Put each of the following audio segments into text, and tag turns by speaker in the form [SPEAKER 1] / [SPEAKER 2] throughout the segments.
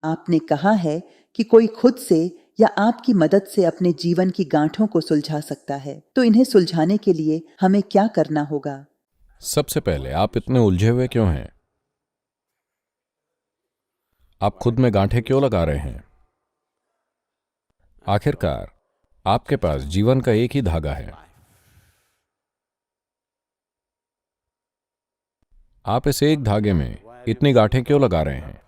[SPEAKER 1] आपने कहा है कि कोई खुद से या आपकी मदद से अपने जीवन की गांठों को सुलझा सकता है, तो इन्हें सुलझाने के लिए हमें क्या करना होगा?
[SPEAKER 2] सबसे पहले आप इतने उलझे हुए क्यों हैं? आप खुद में गांठें क्यों लगा रहे हैं? आखिरकार आपके पास जीवन का एक ही धागा है। आप इस एक धागे में इतनी गांठें क्यों लगा रहे हैं?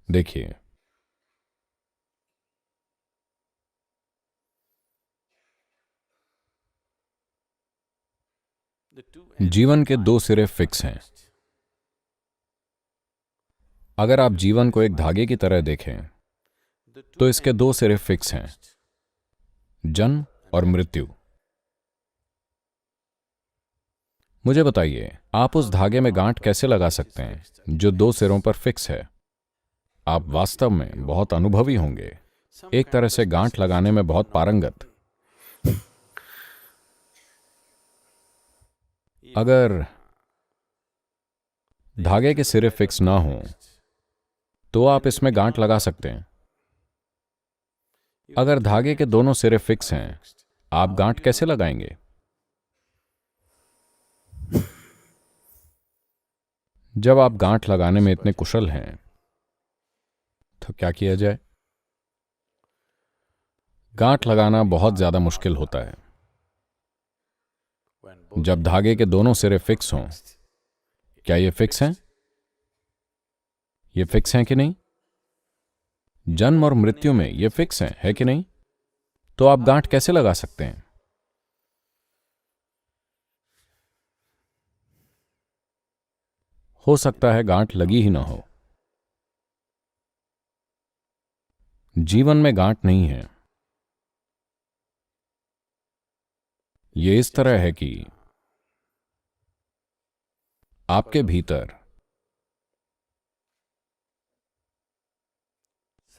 [SPEAKER 2] देखिए, जीवन के दो सिरे फिक्स हैं। अगर आप जीवन को एक धागे की तरह देखें तो इसके दो सिरे फिक्स हैं, जन्म और मृत्यु। मुझे बताइए, आप उस धागे में गांठ कैसे लगा सकते हैं जो दो सिरों पर फिक्स है? आप वास्तव में बहुत अनुभवी होंगे, एक तरह से गांठ लगाने में बहुत पारंगत। अगर धागे के सिरे फिक्स ना हो तो आप इसमें गांठ लगा सकते हैं। अगर धागे के दोनों सिरे फिक्स हैं, आप गांठ कैसे लगाएंगे? जब आप गांठ लगाने में इतने कुशल हैं तो क्या किया जाए? गांठ लगाना बहुत ज्यादा मुश्किल होता है। जब धागे के दोनों सिरे फिक्स हों, क्या ये फिक्स हैं? ये फिक्स हैं कि नहीं? जन्म और मृत्यु में ये फिक्स हैं, है कि नहीं? तो आप गांठ कैसे लगा सकते हैं? हो सकता है गांठ लगी ही ना हो। जीवन में गांठ नहीं है। ये इस तरह है कि आपके भीतर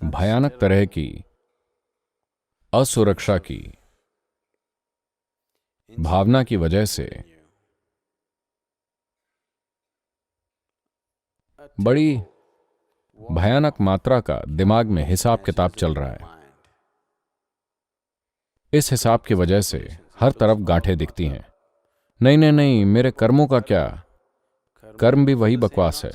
[SPEAKER 2] भयानक तरह की असुरक्षा की भावना की वजह से बड़ी भयानक मात्रा का दिमाग में हिसाब किताब चल रहा है। इस हिसाब की वजह से हर तरफ गांठें दिखती हैं। नहीं नहीं नहीं, मेरे कर्मों का क्या? कर्म भी वही बकवास है।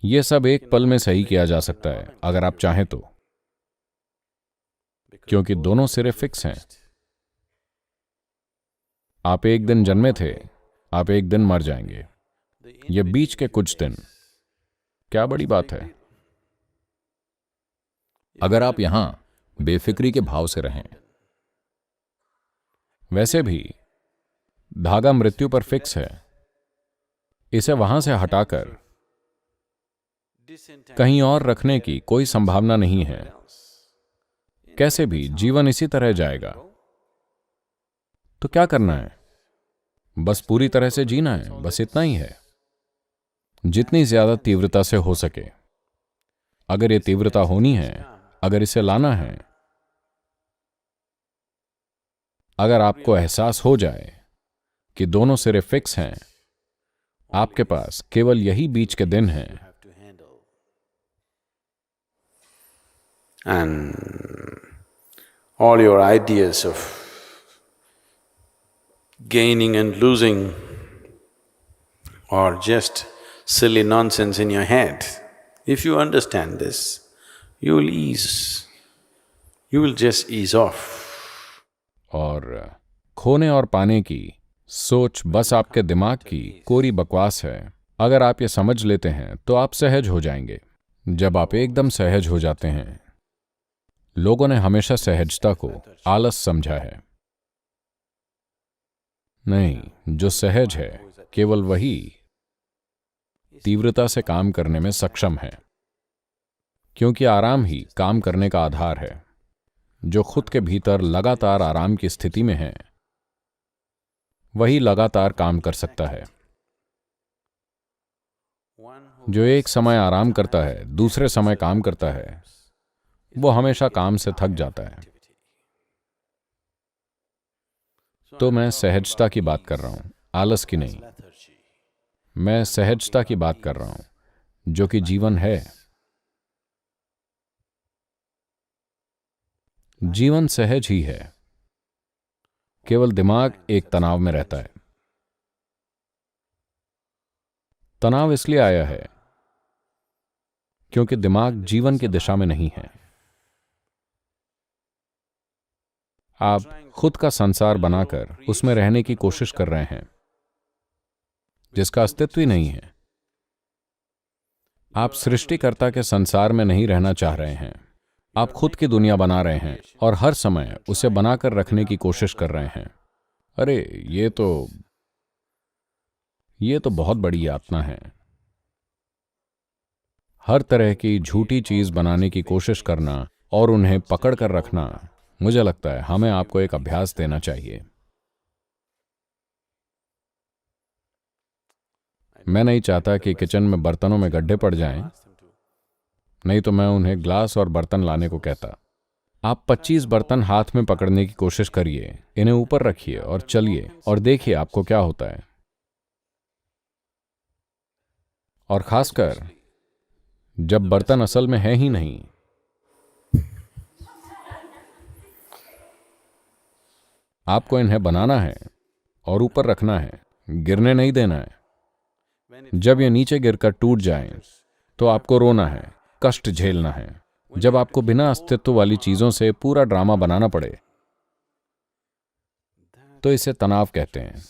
[SPEAKER 2] यह सब एक पल में सही किया जा सकता है अगर आप चाहें तो, क्योंकि दोनों सिरे फिक्स हैं। आप एक दिन जन्मे थे, आप एक दिन मर जाएंगे। ये बीच के कुछ दिन क्या बड़ी बात है? अगर आप यहां बेफिक्री के भाव से रहें। वैसे भी धागा मृत्यु पर फिक्स है। इसे वहां से हटाकर कहीं और रखने की कोई संभावना नहीं है। कैसे भी जीवन इसी तरह जाएगा। तो क्या करना है? बस पूरी तरह से जीना है, बस इतना ही है। जितनी ज्यादा तीव्रता से हो सके। अगर ये तीव्रता होनी है, अगर इसे लाना है, अगर आपको एहसास हो जाए कि दोनों सिरे फिक्स हैं, आपके पास केवल यही बीच के दिन हैं।
[SPEAKER 3] And all your ideas of gaining and losing are just silly nonsense in your head. If you understand this, you will just ease off.
[SPEAKER 2] और खोने और पाने की सोच बस आपके दिमाग की कोरी बकवास है। अगर आप ये समझ लेते हैं तो आप सहज हो जाएंगे। जब आप एकदम सहज हो जाते हैं, लोगों ने हमेशा सहजता को आलस समझा है। नहीं, जो सहज है केवल वही तीव्रता से काम करने में सक्षम है, क्योंकि आराम ही काम करने का आधार है। जो खुद के भीतर लगातार आराम की स्थिति में है, वही लगातार काम कर सकता है। जो एक समय आराम करता है, दूसरे समय काम करता है, वो हमेशा काम से थक जाता है। तो मैं सहजता की बात कर रहा हूं। आलस की नहीं। मैं सहजता की बात कर रहा हूं, जो कि जीवन है। जीवन सहज ही है, केवल दिमाग एक तनाव में रहता है। तनाव इसलिए आया है क्योंकि दिमाग जीवन की दिशा में नहीं है। आप खुद का संसार बनाकर उसमें रहने की कोशिश कर रहे हैं, जिसका अस्तित्व ही नहीं है। आप सृष्टिकर्ता के संसार में नहीं रहना चाह रहे हैं। आप खुद की दुनिया बना रहे हैं और हर समय उसे बनाकर रखने की कोशिश कर रहे हैं। अरे ये तो बहुत बड़ी यातना है। हर तरह की झूठी चीज बनाने की कोशिश करना और उन्हें पकड़ कर रखना। मुझे लगता है हमें आपको एक अभ्यास देना चाहिए। मैं नहीं चाहता कि किचन में बर्तनों में गड्ढे पड़ जाएं, नहीं तो मैं उन्हें ग्लास और बर्तन लाने को कहता। आप 25 बर्तन हाथ में पकड़ने की कोशिश करिए, इन्हें ऊपर रखिए और चलिए और देखिए आपको क्या होता है। और खासकर जब बर्तन असल में है ही नहीं। आपको इन्हें बनाना है और ऊपर रखना है, गिरने नहीं देना है। जब ये नीचे गिरकर टूट जाएं, तो आपको रोना है, कष्ट झेलना है। जब आपको बिना अस्तित्व वाली चीजों से पूरा ड्रामा बनाना पड़े, तो इसे तनाव कहते हैं।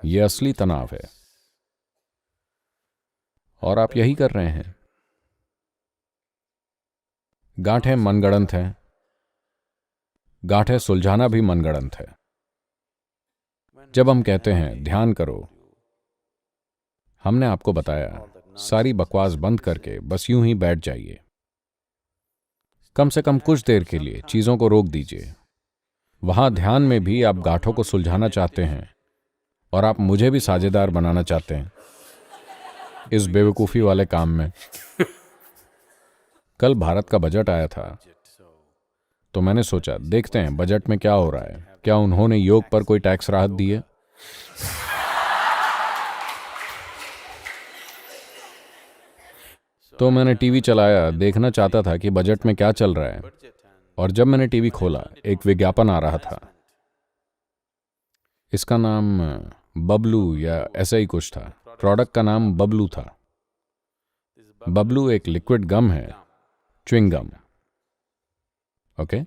[SPEAKER 2] यह असली तनाव है और आप यही कर रहे हैं। गांठें मनगढ़ंत हैं, गांठें सुलझाना भी मनगढ़ंत है। जब हम कहते हैं ध्यान करो, हमने आपको बताया सारी बकवास बंद करके बस यूं ही बैठ जाइए। कम से कम कुछ देर के लिए चीजों को रोक दीजिए। वहां ध्यान में भी आप गांठों को सुलझाना चाहते हैं और आप मुझे भी साझेदार बनाना चाहते हैं इस बेवकूफी वाले काम में। कल भारत का बजट आया था, तो मैंने सोचा देखते हैं बजट में क्या हो रहा है। क्या उन्होंने योग पर कोई टैक्स राहत दी है? तो मैंने टीवी चलाया, देखना चाहता था कि बजट में क्या चल रहा है। और जब मैंने टीवी खोला, एक विज्ञापन आ रहा था। इसका नाम बबलू या ऐसा ही कुछ था। प्रोडक्ट का नाम बबलू था। बबलू एक लिक्विड गम है, च्युइंग गम। ओके,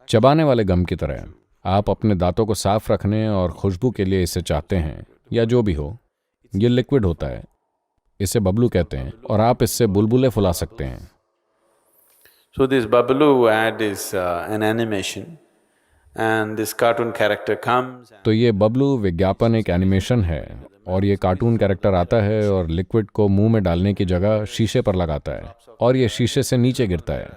[SPEAKER 2] चबाने वाले गम की तरह। आप अपने दांतों को साफ रखने और खुशबू के लिए इसे चाहते हैं या जो भी हो। यह लिक्विड होता है, इसे बबलू कहते हैं और आप इससे बुलबुले फुला सकते हैं।
[SPEAKER 3] So this Babalu ad is an animation and this cartoon character comes
[SPEAKER 2] तो ये बबलू विज्ञापन एक एनिमेशन है और ये कार्टून कैरेक्टर आता है और लिक्विड को मुंह में डालने की जगह शीशे पर लगाता है और ये शीशे से नीचे गिरता है,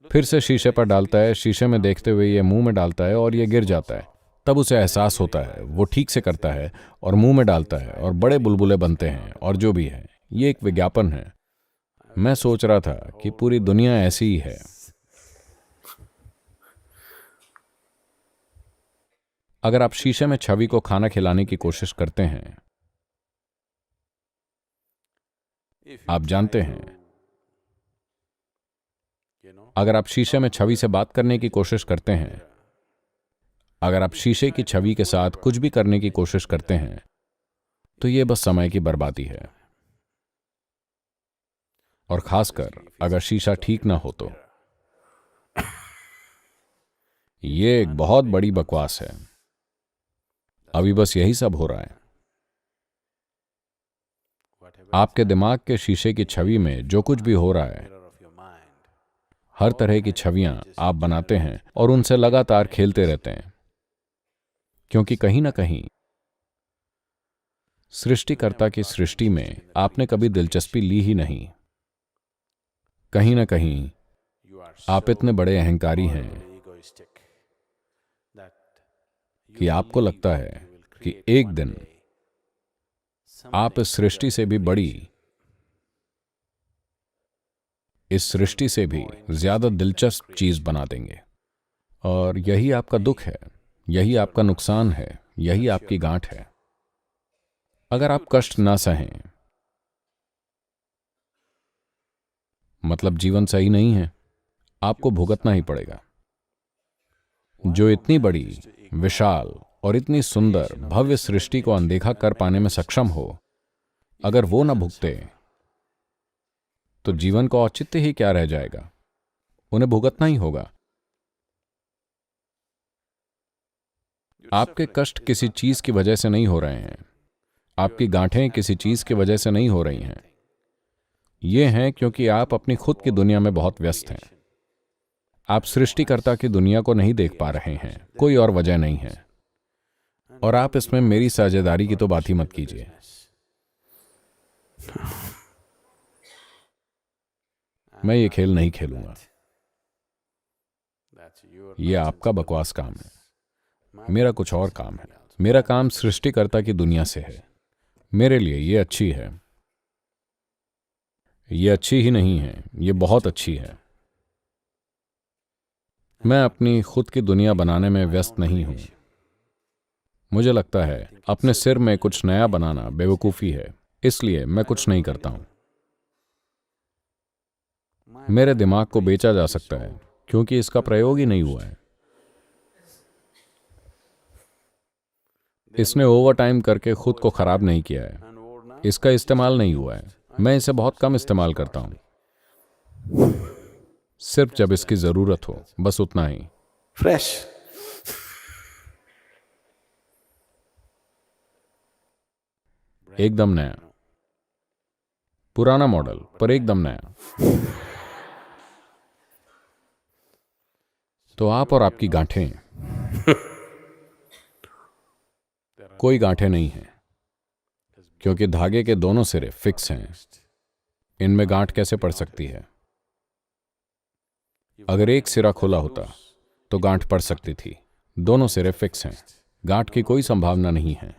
[SPEAKER 2] फिर से शीशे पर डालता है, शीशे में देखते हुए ये मुंह में डालता है और ये गिर जाता है। तब उसे एहसास होता है, वो ठीक से करता है और मुंह में डालता है और बड़े बुलबुले बनते हैं और जो भी है। ये एक विज्ञापन है। मैं सोच रहा था कि पूरी दुनिया ऐसी ही है। अगर आप शीशे में छवि को खाना खिलाने की कोशिश करते हैं, आप जानते हैं, अगर आप शीशे में छवि से बात करने की कोशिश करते हैं, अगर आप शीशे की छवि के साथ कुछ भी करने की कोशिश करते हैं, तो यह बस समय की बर्बादी है। और खासकर अगर शीशा ठीक ना हो तो यह एक बहुत बड़ी बकवास है। अभी बस यही सब हो रहा है। आपके दिमाग के शीशे की छवि में जो कुछ भी हो रहा है, हर तरह की छवियां आप बनाते हैं और उनसे लगातार खेलते रहते हैं, क्योंकि कहीं ना कहीं सृष्टिकर्ता की सृष्टि में आपने कभी दिलचस्पी ली ही नहीं। कहीं ना कहीं आप इतने बड़े अहंकारी हैं कि आपको लगता है कि एक दिन आप इस सृष्टि से भी बड़ी, इस सृष्टि से भी ज्यादा दिलचस्प चीज बना देंगे। और यही आपका दुख है, यही आपका नुकसान है। यही आपकी गांठ है। अगर आप कष्ट ना सहें, मतलब जीवन सही नहीं है, आपको भुगतना ही पड़ेगा। जो इतनी बड़ी, विशाल और इतनी सुंदर भव्य सृष्टि को अनदेखा कर पाने में सक्षम हो, अगर वो न भुगते तो जीवन का औचित्य ही क्या रह जाएगा? उन्हें भुगतना ही होगा। आपके कष्ट किसी चीज की वजह से नहीं हो रहे हैं, आपकी गांठें किसी चीज की वजह से नहीं हो रही हैं। ये हैं क्योंकि आप अपनी खुद की दुनिया में बहुत व्यस्त हैं। आप सृष्टिकर्ता की दुनिया को नहीं देख पा रहे हैं, कोई और वजह नहीं है। और आप इसमें मेरी साझेदारी की तो बात ही मत कीजिए। मैं ये खेल नहीं खेलूंगा। ये आपका बकवास काम है, मेरा कुछ और काम है। मेरा काम सृष्टिकर्ता की दुनिया से है। मेरे लिए ये अच्छी है। ये अच्छी ही नहीं है, ये बहुत अच्छी है। मैं अपनी खुद की दुनिया बनाने में व्यस्त नहीं हूं। मुझे लगता है अपने सिर में कुछ नया बनाना बेवकूफी है, इसलिए मैं कुछ नहीं करता हूं। मेरे दिमाग को बेचा जा सकता है क्योंकि इसका प्रयोग ही नहीं हुआ है। इसने ओवरटाइम करके खुद को खराब नहीं किया है। इसका इस्तेमाल नहीं हुआ है। मैं इसे बहुत कम इस्तेमाल करता हूं, सिर्फ जब इसकी जरूरत हो, बस उतना ही।
[SPEAKER 3] फ्रेश।
[SPEAKER 2] एकदम नया, पुराना मॉडल पर एकदम नया। तो आप और आपकी गांठें, कोई गांठें नहीं हैं, क्योंकि धागे के दोनों सिरे फिक्स हैं। इनमें गांठ कैसे पड़ सकती है? अगर एक सिरा खुला होता तो गांठ पड़ सकती थी। दोनों सिरे फिक्स हैं, गांठ की कोई संभावना नहीं है।